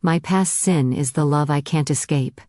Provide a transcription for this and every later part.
My past sin is the love I can't escape.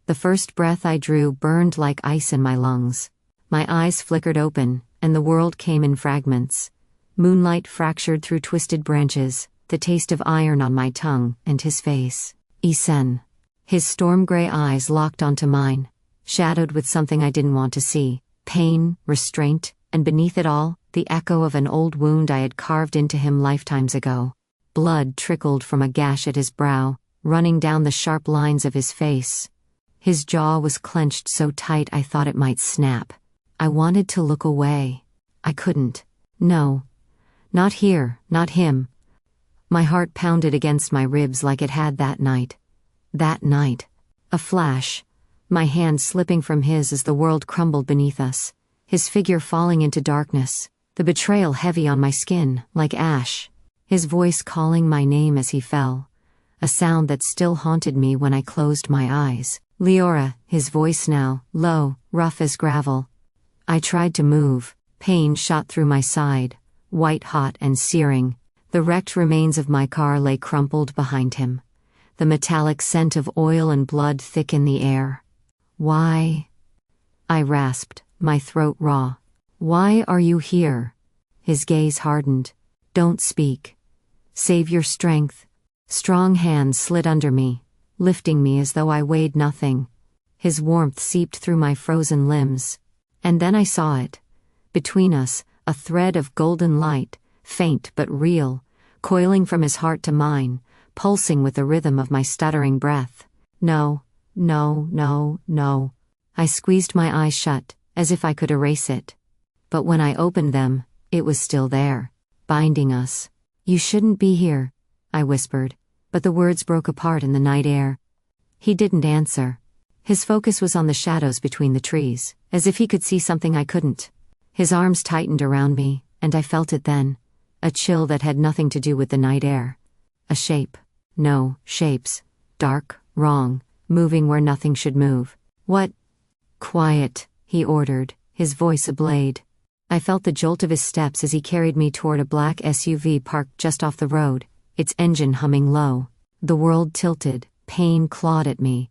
The first breath I drew burned like ice in my lungs. My eyes flickered open, and the world came in fragments. Moonlight fractured through twisted branches, the taste of iron on my tongue, and his face. Isen. His storm-gray eyes locked onto mine, shadowed with something I didn't want to see: pain, restraint, and beneath it all, the echo of an old wound I had carved into him lifetimes ago. Blood trickled from a gash at his brow, running down the sharp lines of his face. His jaw was clenched so tight I thought it might snap. I wanted to look away. I couldn't. No. Not here, not him. My heart pounded against my ribs like it had that night. That night. A flash. My hand slipping from his as the world crumbled beneath us. His figure falling into darkness. The betrayal heavy on my skin, like ash. His voice calling my name as he fell. A sound that still haunted me when I closed my eyes. Liora, his voice now, low, rough as gravel. I tried to move. Pain shot through my side, white hot and searing. The wrecked remains of my car lay crumpled behind him. The metallic scent of oil and blood thick in the air. Why? I rasped, my throat raw. Why are you here? His gaze hardened. Don't speak. Save your strength. Strong hands slid under me, lifting me as though I weighed nothing. His warmth seeped through my frozen limbs. And then I saw it. Between us, a thread of golden light, faint but real, coiling from his heart to mine, pulsing with the rhythm of my stuttering breath. No, no, no, no. I squeezed my eyes shut, as if I could erase it. But when I opened them, it was still there, binding us. You shouldn't be here, I whispered, but the words broke apart in the night air. He didn't answer. His focus was on the shadows between the trees, as if he could see something I couldn't. His arms tightened around me, and I felt it then. A chill that had nothing to do with the night air. A shape. No, shapes. Dark, wrong, moving where nothing should move. What? Quiet, he ordered, his voice a blade. I felt the jolt of his steps as he carried me toward a black SUV parked just off the road, its engine humming low. The world tilted, pain clawed at me,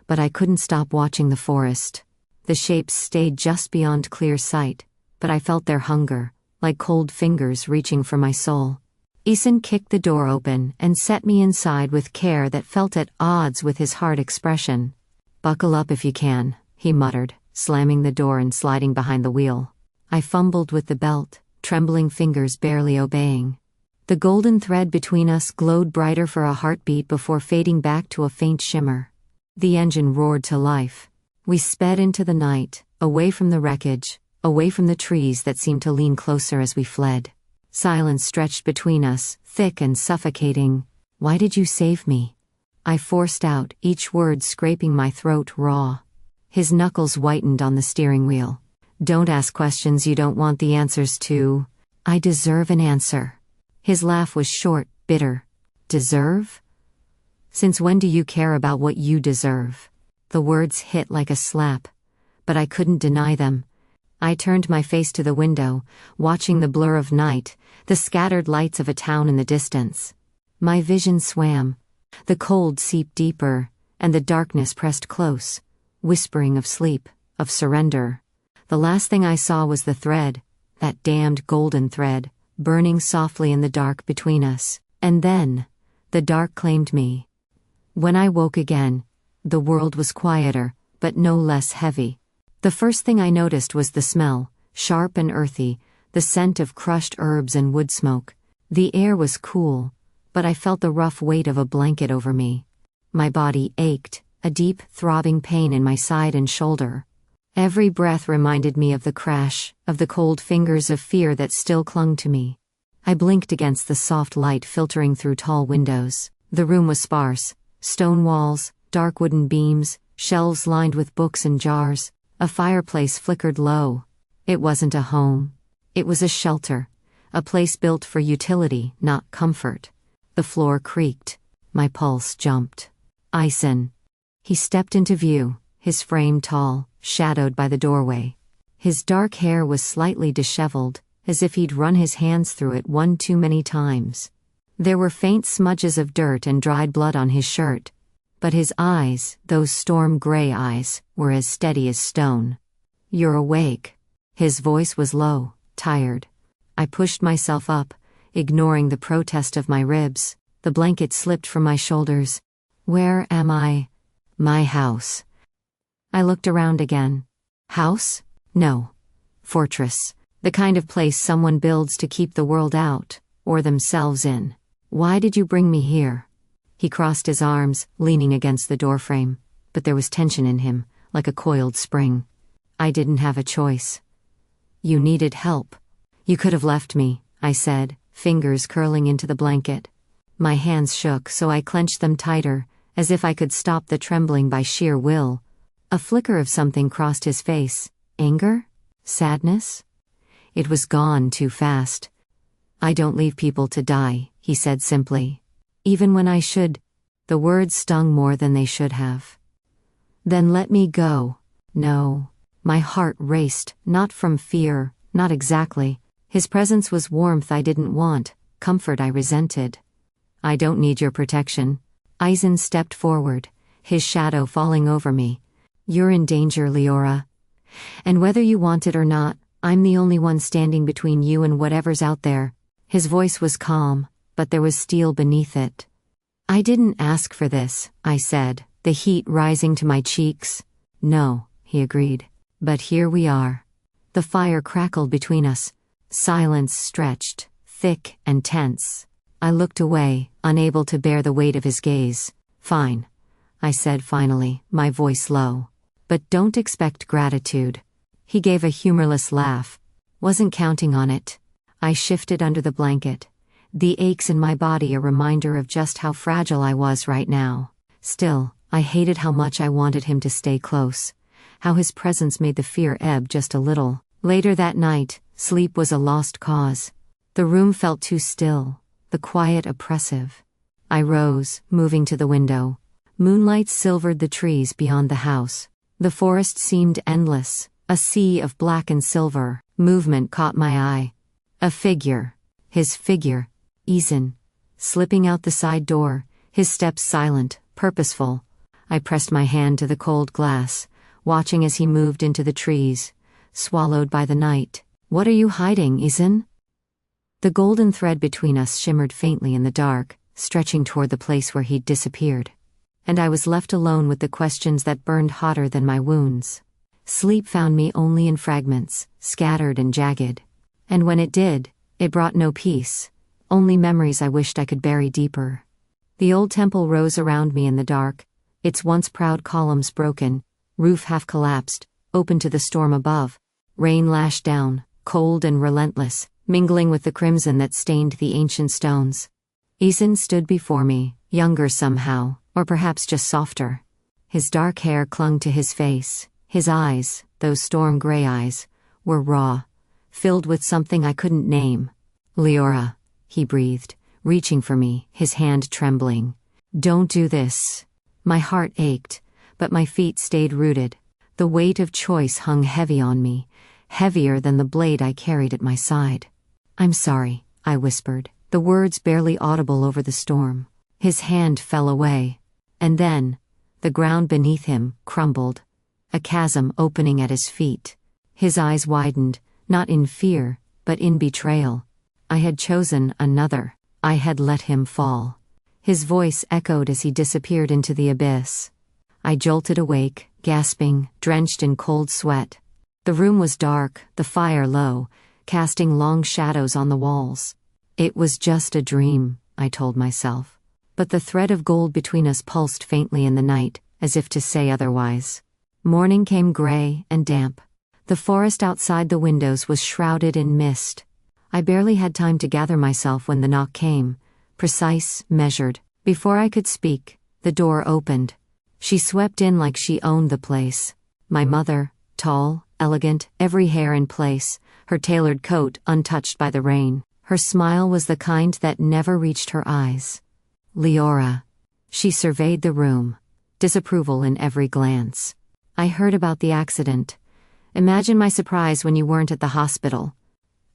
but I couldn't stop watching the forest. The shapes stayed just beyond clear sight, but I felt their hunger, like cold fingers reaching for my soul. Isen kicked the door open and set me inside with care that felt at odds with his hard expression. Buckle up if you can, he muttered, slamming the door and sliding behind the wheel. I fumbled with the belt, trembling fingers barely obeying. The golden thread between us glowed brighter for a heartbeat before fading back to a faint shimmer. The engine roared to life. We sped into the night, away from the wreckage, away from the trees that seemed to lean closer as we fled. Silence stretched between us, thick and suffocating. Why did you save me? I forced out, each word scraping my throat raw. His knuckles whitened on the steering wheel. Don't ask questions you don't want the answers to. I deserve an answer. His laugh was short, bitter. Deserve? Since when do you care about what you deserve? The words hit like a slap, but I couldn't deny them. I turned my face to the window, watching the blur of night, the scattered lights of a town in the distance. My vision swam. The cold seeped deeper, and the darkness pressed close, whispering of sleep, of surrender. The last thing I saw was the thread, that damned golden thread, burning softly in the dark between us. And then, the dark claimed me. When I woke again, the world was quieter, but no less heavy. The first thing I noticed was the smell, sharp and earthy, the scent of crushed herbs and wood smoke. The air was cool, but I felt the rough weight of a blanket over me. My body ached, a deep, throbbing pain in my side and shoulder. Every breath reminded me of the crash, of the cold fingers of fear that still clung to me. I blinked against the soft light filtering through tall windows. The room was sparse. Stone walls, dark wooden beams, shelves lined with books and jars. A fireplace flickered low. It wasn't a home. It was a shelter. A place built for utility, not comfort. The floor creaked. My pulse jumped. Isen. He stepped into view, his frame tall, shadowed by the doorway. His dark hair was slightly disheveled, as if he'd run his hands through it one too many times. There were faint smudges of dirt and dried blood on his shirt. But his eyes, those storm gray eyes, were as steady as stone. "You're awake." His voice was low, tired. I pushed myself up, ignoring the protest of my ribs. The blanket slipped from my shoulders. "Where am I?" "My house." I looked around again. House? No. Fortress. The kind of place someone builds to keep the world out, or themselves in. "Why did you bring me here?" He crossed his arms, leaning against the doorframe, but there was tension in him, like a coiled spring. "I didn't have a choice." "You needed help." "You could have left me," I said, fingers curling into the blanket. My hands shook, so I clenched them tighter, as if I could stop the trembling by sheer will. A flicker of something crossed his face. Anger? Sadness? It was gone too fast. "I don't leave people to die," he said simply. "Even when I should." The words stung more than they should have. "Then let me go." "No." My heart raced, not from fear, not exactly. His presence was warmth I didn't want, comfort I resented. "I don't need your protection." Isen stepped forward, his shadow falling over me. "You're in danger, Liora. And whether you want it or not, I'm the only one standing between you and whatever's out there." His voice was calm, but there was steel beneath it. "I didn't ask for this," I said, the heat rising to my cheeks. "No," he agreed. "But here we are." The fire crackled between us. Silence stretched, thick and tense. I looked away, unable to bear the weight of his gaze. "Fine," I said finally, my voice low. "But don't expect gratitude." He gave a humorless laugh. "Wasn't counting on it." I shifted under the blanket. The aches in my body a reminder of just how fragile I was right now. Still, I hated how much I wanted him to stay close. How his presence made the fear ebb just a little. Later that night, sleep was a lost cause. The room felt too still, the quiet oppressive. I rose, moving to the window. Moonlight silvered the trees beyond the house. The forest seemed endless, a sea of black and silver. Movement caught my eye. A figure. His figure. Isen. Slipping out the side door, his steps silent, purposeful. I pressed my hand to the cold glass, watching as he moved into the trees, swallowed by the night. "What are you hiding, Isen?" The golden thread between us shimmered faintly in the dark, stretching toward the place where he'd disappeared. And I was left alone with the questions that burned hotter than my wounds. Sleep found me only in fragments, scattered and jagged. And when it did, it brought no peace, only memories I wished I could bury deeper. The old temple rose around me in the dark, its once proud columns broken, roof half collapsed, open to the storm above. Rain lashed down, cold and relentless, mingling with the crimson that stained the ancient stones. Isen stood before me, younger somehow, or perhaps just softer. His dark hair clung to his face. His eyes, those storm gray eyes, were raw, filled with something I couldn't name. "Liora," he breathed, reaching for me, his hand trembling. "Don't do this." My heart ached, but my feet stayed rooted. The weight of choice hung heavy on me, heavier than the blade I carried at my side. "I'm sorry," I whispered, the words barely audible over the storm. His hand fell away. And then, the ground beneath him crumbled, a chasm opening at his feet. His eyes widened, not in fear, but in betrayal. I had chosen another. I had let him fall. His voice echoed as he disappeared into the abyss. I jolted awake, gasping, drenched in cold sweat. The room was dark, the fire low, casting long shadows on the walls. It was just a dream, I told myself. But the thread of gold between us pulsed faintly in the night, as if to say otherwise. Morning came gray and damp. The forest outside the windows was shrouded in mist. I barely had time to gather myself when the knock came, precise, measured. Before I could speak, the door opened. She swept in like she owned the place. My mother, tall, elegant, every hair in place, her tailored coat untouched by the rain. Her smile was the kind that never reached her eyes. "Liora." She surveyed the room, disapproval in every glance. "I heard about the accident. Imagine my surprise when you weren't at the hospital."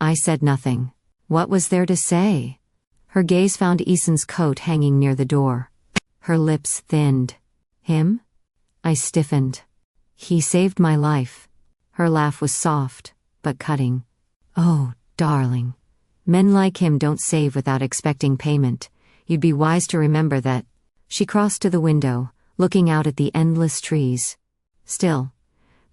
I said nothing. What was there to say? Her gaze found Isen's coat hanging near the door. Her lips thinned. Him? I stiffened. He saved my life. Her laugh was soft, but cutting. Oh, darling. Men like him don't save without expecting payment. You'd be wise to remember that. She crossed to the window, looking out at the endless trees. Still,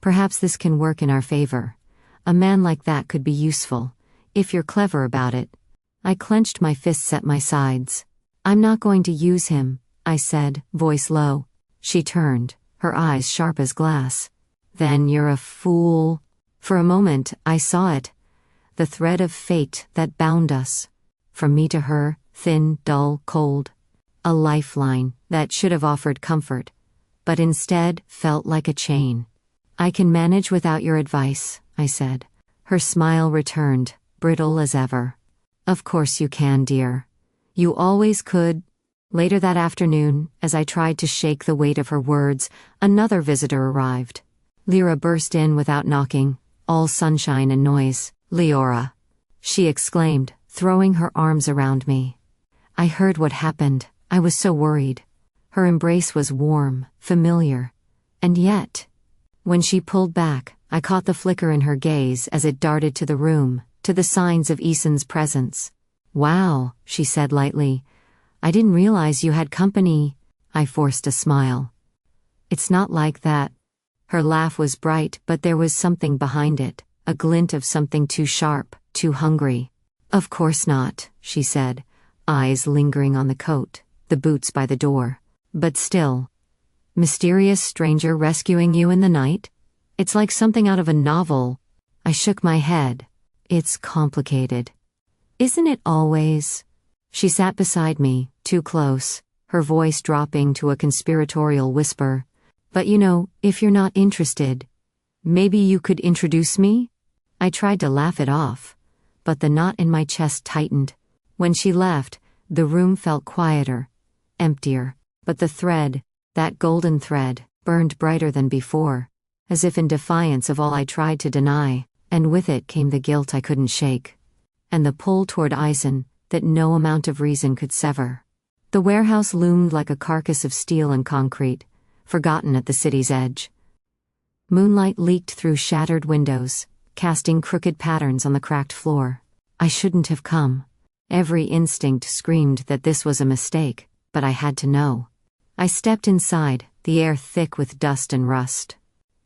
perhaps this can work in our favor. A man like that could be useful, if you're clever about it. I clenched my fists at my sides. I'm not going to use him, I said, voice low. She turned, her eyes sharp as glass. Then you're a fool. For a moment, I saw it. The thread of fate that bound us. From me to her, thin, dull, cold. A lifeline that should have offered comfort, but instead felt like a chain. I can manage without your advice, I said. Her smile returned, brittle as ever. Of course you can, dear. You always could. Later that afternoon, as I tried to shake the weight of her words, another visitor arrived. Liora burst in without knocking, all sunshine and noise. Liora, she exclaimed, throwing her arms around me. I heard what happened. I was so worried. Her embrace was warm, familiar. And yet, when she pulled back, I caught the flicker in her gaze as it darted to the room, to the signs of Isen's presence. Wow, she said lightly. I didn't realize you had company. I forced a smile. It's not like that. Her laugh was bright, but there was something behind it, a glint of something too sharp, too hungry. Of course not, she said, eyes lingering on the coat, the boots by the door. But still. Mysterious stranger rescuing you in the night? It's like something out of a novel. I shook my head. It's complicated. Isn't it always? She sat beside me, too close, her voice dropping to a conspiratorial whisper. But if you're not interested, maybe you could introduce me? I tried to laugh it off, but the knot in my chest tightened. When she left, the room felt quieter, emptier, but the thread, that golden thread, burned brighter than before, as if in defiance of all I tried to deny, and with it came the guilt I couldn't shake. And the pull toward Isen that no amount of reason could sever. The warehouse loomed like a carcass of steel and concrete, forgotten at the city's edge. Moonlight leaked through shattered windows, casting crooked patterns on the cracked floor. I shouldn't have come. Every instinct screamed that this was a mistake, but I had to know. I stepped inside, the air thick with dust and rust.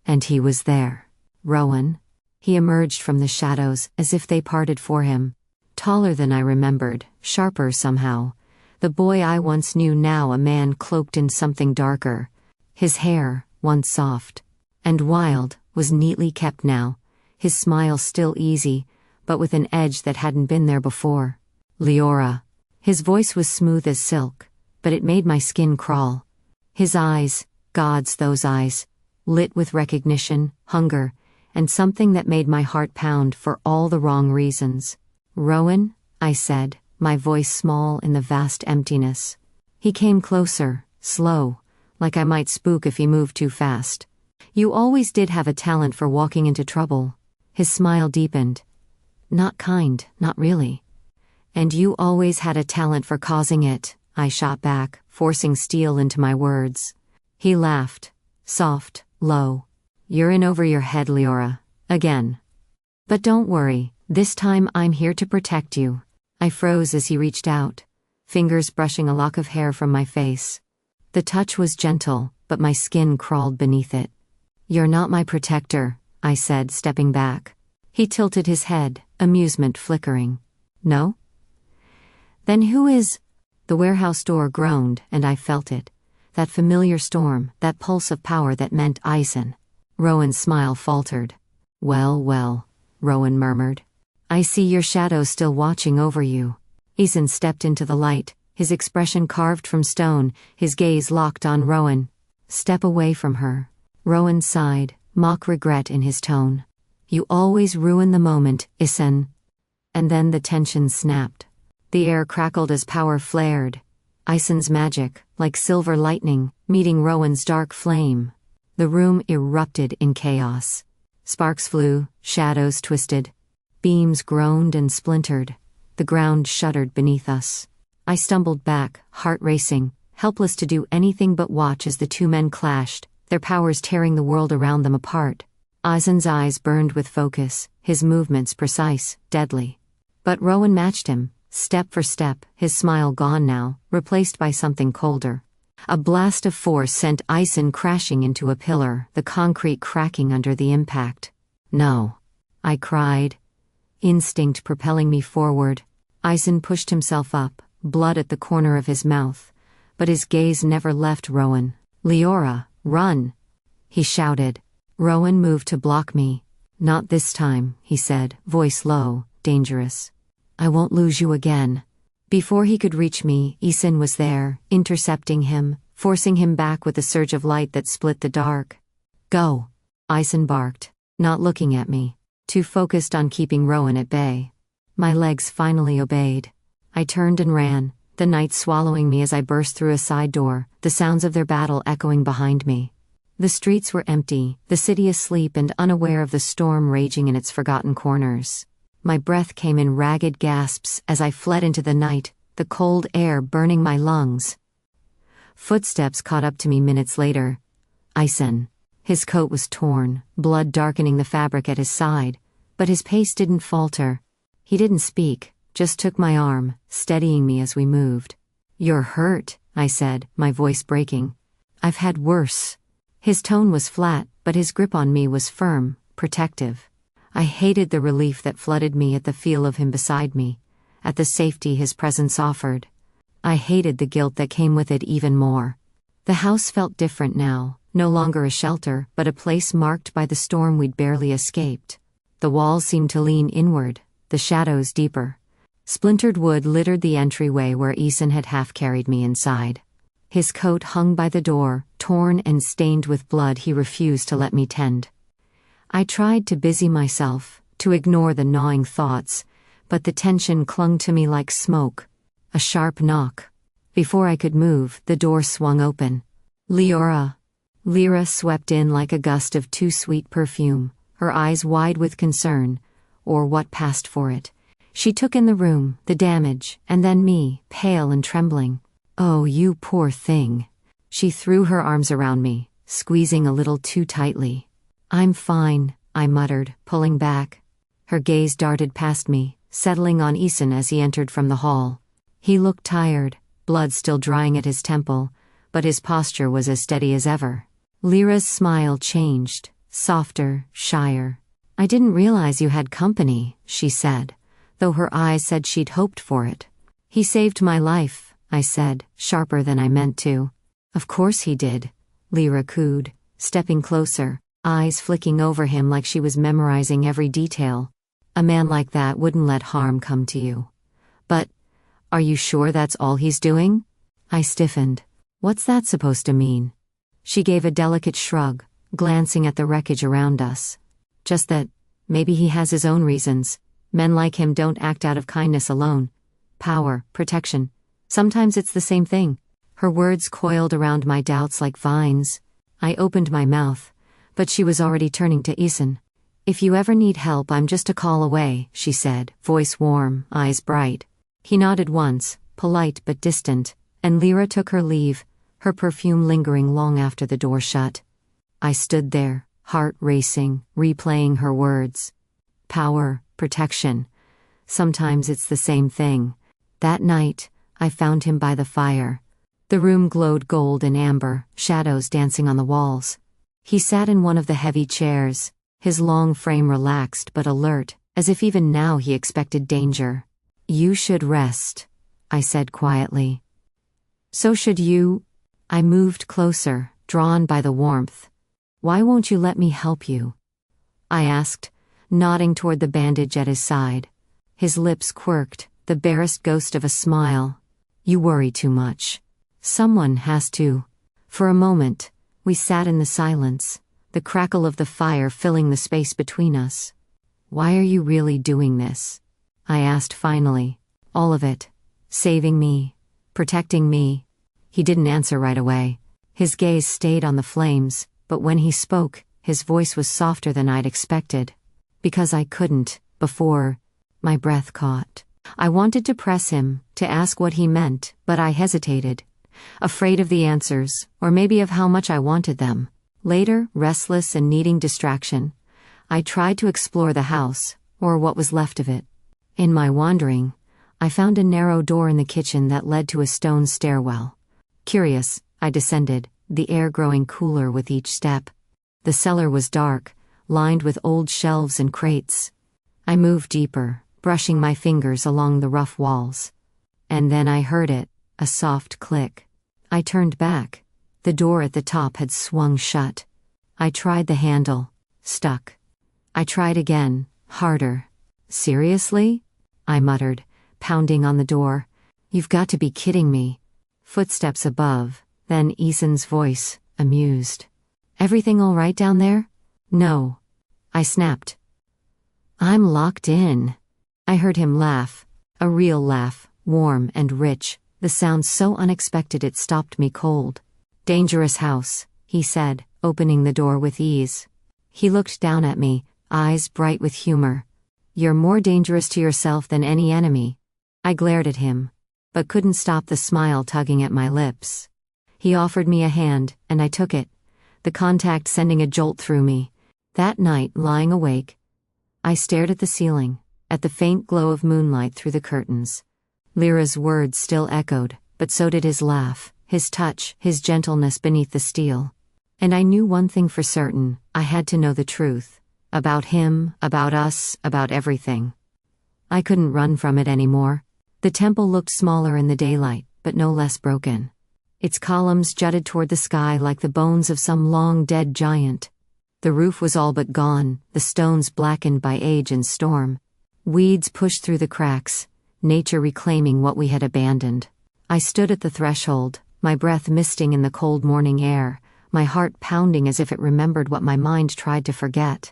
And he was there. Rowan. He emerged from the shadows as if they parted for him. Taller than I remembered, sharper somehow. The boy I once knew, now a man cloaked in something darker. His hair, once soft and wild, was neatly kept now, his smile still easy, but with an edge that hadn't been there before. Liora. His voice was smooth as silk, but it made my skin crawl. His eyes, gods those eyes, lit with recognition, hunger, and something that made my heart pound for all the wrong reasons. Rowan, I said, my voice small in the vast emptiness. He came closer, slow, like I might spook if he moved too fast. You always did have a talent for walking into trouble. His smile deepened. Not kind, not really. And you always had a talent for causing it, I shot back, forcing steel into my words. He laughed, soft, low. You're in over your head, Liora. Again. But don't worry, this time I'm here to protect you. I froze as he reached out, fingers brushing a lock of hair from my face. The touch was gentle, but my skin crawled beneath it. You're not my protector, I said, stepping back. He tilted his head, amusement flickering. No? Then who is? The warehouse door groaned, and I felt it. That familiar storm, that pulse of power that meant Isen. Rowan's smile faltered. Well, well, Rowan murmured. I see your shadow still watching over you. Isen stepped into the light, his expression carved from stone, his gaze locked on Rowan. Step away from her. Rowan sighed, mock regret in his tone. You always ruin the moment, Isen. And then the tension snapped. The air crackled as power flared. Isen's magic, like silver lightning, meeting Rowan's dark flame. The room erupted in chaos. Sparks flew, shadows twisted. Beams groaned and splintered. The ground shuddered beneath us. I stumbled back, heart racing, helpless to do anything but watch as the two men clashed, their powers tearing the world around them apart. Isen's eyes burned with focus, his movements precise, deadly. But Rowan matched him, step for step, his smile gone now, replaced by something colder. A blast of force sent Isen crashing into a pillar, the concrete cracking under the impact. "No," I cried, instinct propelling me forward. Isen pushed himself up, blood at the corner of his mouth, but his gaze never left Rowan. "Liora, run!" he shouted. Rowan moved to block me. "Not this time," he said, voice low, dangerous. "I won't lose you again." Before he could reach me, Isen was there, intercepting him, forcing him back with a surge of light that split the dark. "Go," Isen barked, not looking at me, too focused on keeping Rowan at bay. My legs finally obeyed. I turned and ran, the night swallowing me as I burst through a side door, the sounds of their battle echoing behind me. The streets were empty, the city asleep and unaware of the storm raging in its forgotten corners. My breath came in ragged gasps as I fled into the night, the cold air burning my lungs. Footsteps caught up to me minutes later. Isen. His coat was torn, blood darkening the fabric at his side, but his pace didn't falter. He didn't speak, just took my arm, steadying me as we moved. "You're hurt," I said, my voice breaking. "I've had worse." His tone was flat, but his grip on me was firm, protective. I hated the relief that flooded me at the feel of him beside me, at the safety his presence offered. I hated the guilt that came with it even more. The house felt different now, no longer a shelter, but a place marked by the storm we'd barely escaped. The walls seemed to lean inward, the shadows deeper. Splintered wood littered the entryway where Isen had half carried me inside. His coat hung by the door, torn and stained with blood he refused to let me tend. I tried to busy myself, to ignore the gnawing thoughts, but the tension clung to me like smoke. A sharp knock. Before I could move, the door swung open. "Liora." Lyra swept in like a gust of too sweet perfume, her eyes wide with concern, or what passed for it. She took in the room, the damage, and then me, pale and trembling. "Oh, you poor thing." She threw her arms around me, squeezing a little too tightly. "I'm fine," I muttered, pulling back. Her gaze darted past me, settling on Isen as he entered from the hall. He looked tired, blood still drying at his temple, but his posture was as steady as ever. Lyra's smile changed, softer, shyer. "I didn't realize you had company," she said, though her eyes said she'd hoped for it. "He saved my life," I said, sharper than I meant to. "Of course he did," Lyra cooed, stepping closer, eyes flicking over him like she was memorizing every detail. "A man like that wouldn't let harm come to you." "But, are you sure that's all he's doing?" I stiffened. "What's that supposed to mean?" She gave a delicate shrug, glancing at the wreckage around us. "Just that, maybe he has his own reasons. Men like him don't act out of kindness alone. Power, protection. Sometimes it's the same thing." Her words coiled around my doubts like vines. I opened my mouth, but she was already turning to Isen. "If you ever need help, I'm just a call away," she said, voice warm, eyes bright. He nodded once, polite but distant, and Lyra took her leave, her perfume lingering long after the door shut. I stood there, heart racing, replaying her words. Power, protection. Sometimes it's the same thing. That night, I found him by the fire. The room glowed gold and amber, shadows dancing on the walls. He sat in one of the heavy chairs, his long frame relaxed but alert, as if even now he expected danger. "You should rest," I said quietly. "So should you." I moved closer, drawn by the warmth. "Why won't you let me help you?" I asked, nodding toward the bandage at his side. His lips quirked, the barest ghost of a smile. "You worry too much. Someone has to." For a moment, we sat in the silence, the crackle of the fire filling the space between us. "Why are you really doing this?" I asked finally. "All of it. Saving me. Protecting me." He didn't answer right away. His gaze stayed on the flames, but when he spoke, his voice was softer than I'd expected. "Because I couldn't, before." My breath caught. I wanted to press him, to ask what he meant, but I hesitated. Afraid of the answers, or maybe of how much I wanted them. Later, restless and needing distraction, I tried to explore the house, or what was left of it. In my wandering, I found a narrow door in the kitchen that led to a stone stairwell. Curious, I descended, the air growing cooler with each step. The cellar was dark, lined with old shelves and crates. I moved deeper, brushing my fingers along the rough walls. And then I heard it, a soft click. I turned back. The door at the top had swung shut. I tried the handle. Stuck. I tried again, harder. Seriously? I muttered, pounding on the door. You've got to be kidding me. Footsteps above, then Isen's voice, amused. Everything all right down there? No. I snapped. I'm locked in. I heard him laugh. A real laugh, warm and rich, the sound so unexpected it stopped me cold. Dangerous house, he said, opening the door with ease. He looked down at me, eyes bright with humor. You're more dangerous to yourself than any enemy. I glared at him, but couldn't stop the smile tugging at my lips. He offered me a hand, and I took it, the contact sending a jolt through me. That night, lying awake, I stared at the ceiling, at the faint glow of moonlight through the curtains. Liora's words still echoed, but so did his laugh, his touch, his gentleness beneath the steel. And I knew one thing for certain, I had to know the truth. About him, about us, about everything. I couldn't run from it anymore. The temple looked smaller in the daylight, but no less broken. Its columns jutted toward the sky like the bones of some long-dead giant. The roof was all but gone, the stones blackened by age and storm. Weeds pushed through the cracks, nature reclaiming what we had abandoned. I stood at the threshold, my breath misting in the cold morning air, my heart pounding as if it remembered what my mind tried to forget.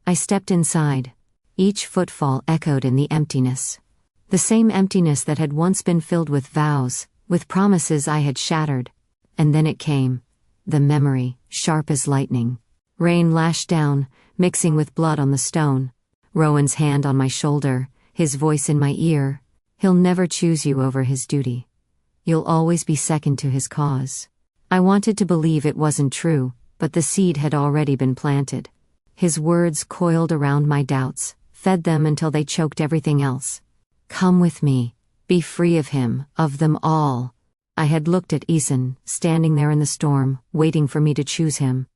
I stepped inside. Each footfall echoed in the emptiness. The same emptiness that had once been filled with vows, with promises I had shattered. And then it came. The memory, sharp as lightning. Rain lashed down, mixing with blood on the stone. Rowan's hand on my shoulder, his voice in my ear. He'll never choose you over his duty. You'll always be second to his cause. I wanted to believe it wasn't true, but the seed had already been planted. His words coiled around my doubts, fed them until they choked everything else. Come with me. Be free of him, of them all. I had looked at Isen, standing there in the storm, waiting for me to choose him.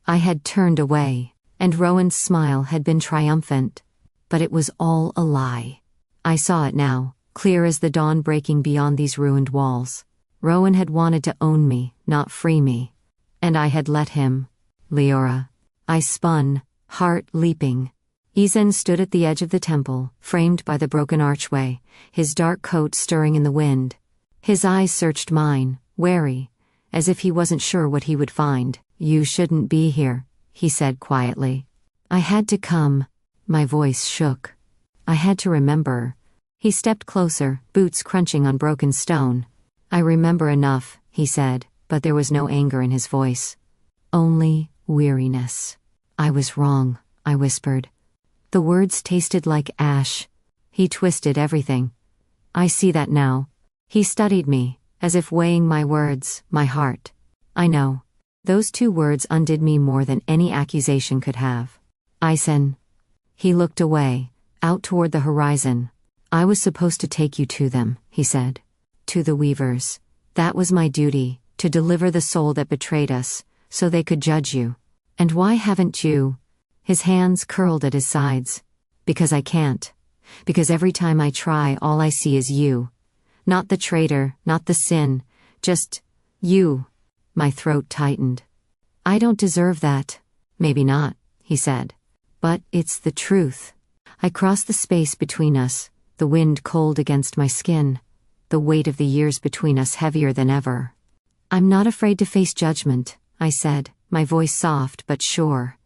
I had turned away, and Rowan's smile had been triumphant. But it was all a lie. I saw it now, clear as the dawn breaking beyond these ruined walls. Rowan had wanted to own me, not free me. And I had let him. Liora. I spun, heart leaping. Isen stood at the edge of the temple, framed by the broken archway, his dark coat stirring in the wind. His eyes searched mine, wary, as if he wasn't sure what he would find. You shouldn't be here, he said quietly. I had to come. My voice shook. I had to remember. He stepped closer, boots crunching on broken stone. I remember enough, he said, but there was no anger in his voice. Only weariness. I was wrong, I whispered. The words tasted like ash. He twisted everything. I see that now. He studied me, as if weighing my words, my heart. I know. Those 2 words undid me more than any accusation could have. Isen. He looked away, out toward the horizon. I was supposed to take you to them, he said. To the weavers. That was my duty, to deliver the soul that betrayed us, so they could judge you. And why haven't you? His hands curled at his sides. Because I can't. Because every time I try, all I see is you. Not the traitor, not the sin, just you. My throat tightened. I don't deserve that. Maybe not, he said. But it's the truth. I crossed the space between us, the wind cold against my skin, the weight of the years between us heavier than ever. I'm not afraid to face judgment, I said, my voice soft but sure.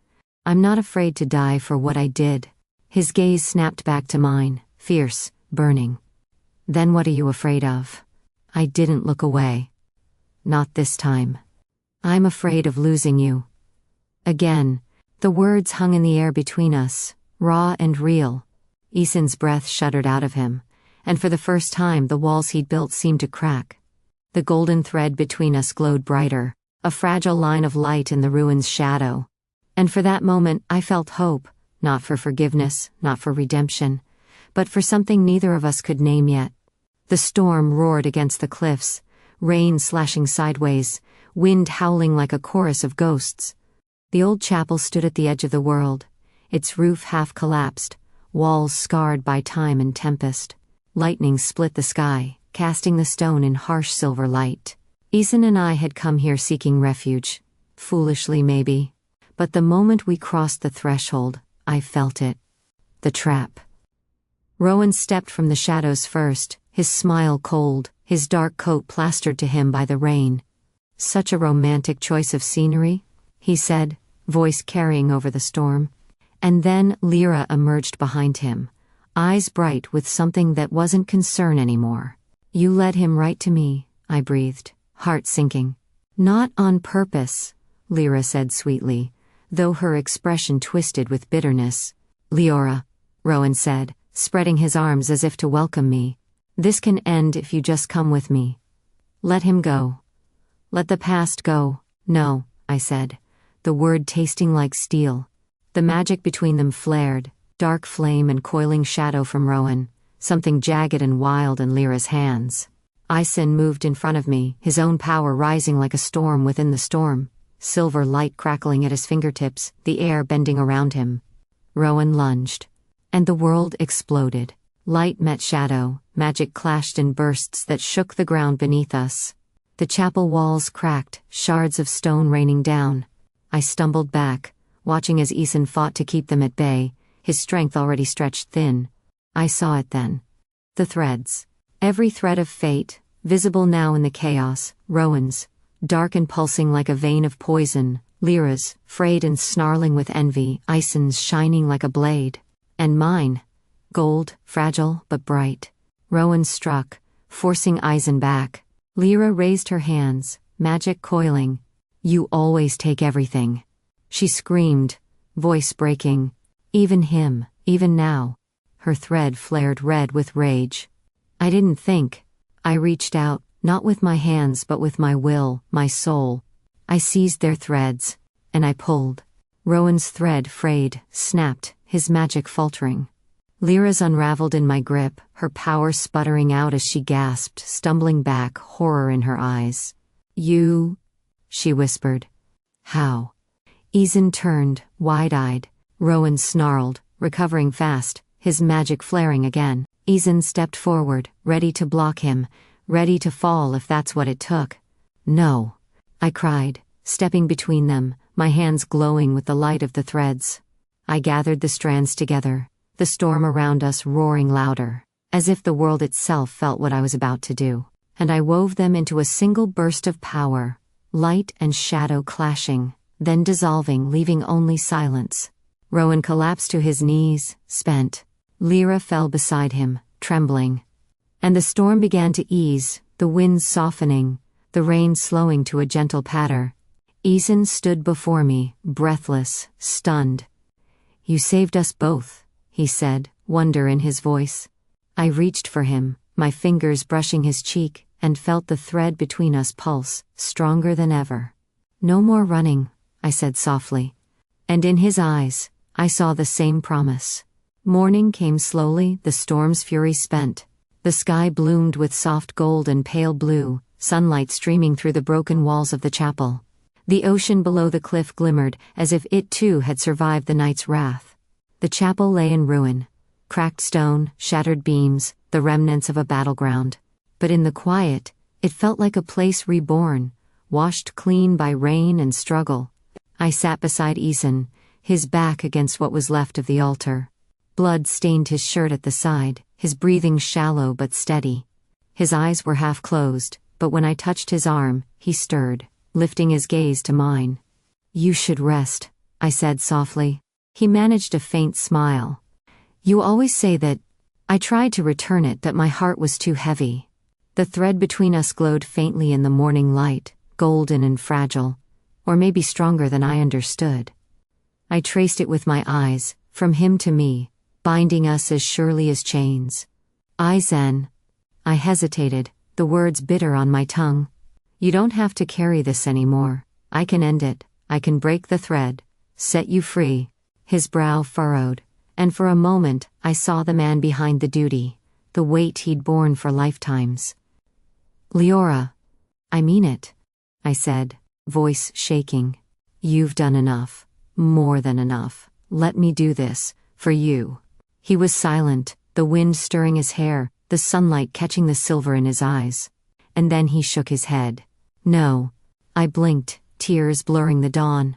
I'm not afraid to die for what I did. His gaze snapped back to mine, fierce, burning. Then what are you afraid of? I didn't look away. Not this time. I'm afraid of losing you. Again, the words hung in the air between us, raw and real. Isen's breath shuddered out of him, and for the first time the walls he'd built seemed to crack. The golden thread between us glowed brighter, a fragile line of light in the ruin's shadow. And for that moment I felt hope, not for forgiveness, not for redemption, but for something neither of us could name yet. The storm roared against the cliffs, rain slashing sideways, wind howling like a chorus of ghosts. The old chapel stood at the edge of the world, its roof half collapsed, walls scarred by time and tempest. Lightning split the sky, casting the stone in harsh silver light. Isen and I had come here seeking refuge. Foolishly, maybe. But the moment we crossed the threshold, I felt it. The trap. Rowan stepped from the shadows first, his smile cold, his dark coat plastered to him by the rain. "Such a romantic choice of scenery," he said, voice carrying over the storm. And then Liora emerged behind him, eyes bright with something that wasn't concern anymore. "You led him right to me," I breathed, heart sinking. "Not on purpose," Liora said sweetly, though her expression twisted with bitterness. "Liora," Rowan said, spreading his arms as if to welcome me. "This can end if you just come with me. Let him go. Let the past go." "No," I said, the word tasting like steel. The magic between them flared, dark flame and coiling shadow from Rowan, something jagged and wild in Lyra's hands. Isen moved in front of me, his own power rising like a storm within the storm, silver light crackling at his fingertips, the air bending around him. Rowan lunged. And the world exploded. Light met shadow, magic clashed in bursts that shook the ground beneath us. The chapel walls cracked, shards of stone raining down. I stumbled back, watching as Isen fought to keep them at bay, his strength already stretched thin. I saw it then. The threads. Every thread of fate, visible now in the chaos, Rowan's, dark and pulsing like a vein of poison, Lyra's, frayed and snarling with envy, Isen's shining like a blade. And mine. Gold, fragile but bright. Rowan struck, forcing Isen back. Liora raised her hands, magic coiling. "You always take everything," she screamed, voice breaking. "Even him, even now." Her thread flared red with rage. I didn't think. I reached out, not with my hands but with my will, my soul. I seized their threads, and I pulled. Rowan's thread frayed, snapped, his magic faltering. Lyra's unraveled in my grip, her power sputtering out as she gasped, stumbling back, horror in her eyes. "You," she whispered. "How?" Isen turned, wide-eyed. Rowan snarled, recovering fast, his magic flaring again. Isen stepped forward, ready to block him, ready to fall if that's what it took. "No," I cried, stepping between them, my hands glowing with the light of the threads. I gathered the strands together, the storm around us roaring louder, as if the world itself felt what I was about to do, and I wove them into a single burst of power, light and shadow clashing, then dissolving, leaving only silence. Rowan collapsed to his knees, spent. Liora fell beside him, trembling. And the storm began to ease, the winds softening, the rain slowing to a gentle patter. Isen stood before me, breathless, stunned. "You saved us both," he said, wonder in his voice. I reached for him, my fingers brushing his cheek, and felt the thread between us pulse, stronger than ever. "No more running," I said softly. And in his eyes, I saw the same promise. Morning came slowly, the storm's fury spent. The sky bloomed with soft gold and pale blue, sunlight streaming through the broken walls of the chapel. The ocean below the cliff glimmered, as if it too had survived the night's wrath. The chapel lay in ruin. Cracked stone, shattered beams, the remnants of a battleground. But in the quiet, it felt like a place reborn, washed clean by rain and struggle. I sat beside Isen, his back against what was left of the altar. Blood stained his shirt at the side, his breathing shallow but steady. His eyes were half closed, but when I touched his arm, he stirred, lifting his gaze to mine. "You should rest," I said softly. He managed a faint smile. "You always say that." I tried to return it, but my heart was too heavy. The thread between us glowed faintly in the morning light, golden and fragile, or maybe stronger than I understood. I traced it with my eyes, from him to me, binding us as surely as chains. Isen. I hesitated, the words bitter on my tongue. You don't have to carry this anymore. I can end it. I can break the thread. Set you free. His brow furrowed, and for a moment I saw the man behind the duty, the weight he'd borne for lifetimes. Liora. I mean it, I said, voice shaking. You've done enough. More than enough. Let me do this, for you. He was silent, the wind stirring his hair, the sunlight catching the silver in his eyes. And then he shook his head. No. I blinked, tears blurring the dawn.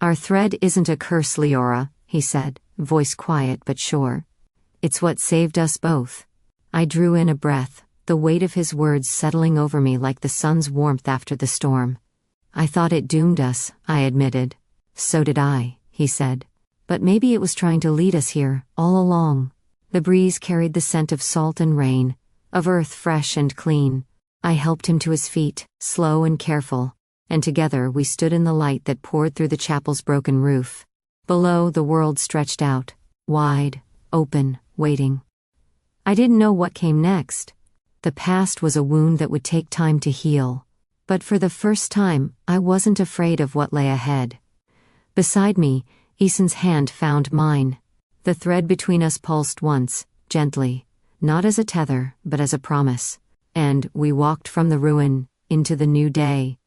Our thread isn't a curse, Liora, he said, voice quiet but sure. It's what saved us both. I drew in a breath, the weight of his words settling over me like the sun's warmth after the storm. I thought it doomed us, I admitted. So did I, he said. But maybe it was trying to lead us here, all along. The breeze carried the scent of salt and rain, of earth fresh and clean. I helped him to his feet, slow and careful, and together we stood in the light that poured through the chapel's broken roof. Below, the world stretched out, wide, open, waiting. I didn't know what came next. The past was a wound that would take time to heal. But for the first time, I wasn't afraid of what lay ahead. Beside me, Isen's hand found mine. The thread between us pulsed once, gently, not as a tether, but as a promise. And we walked from the ruin, into the new day.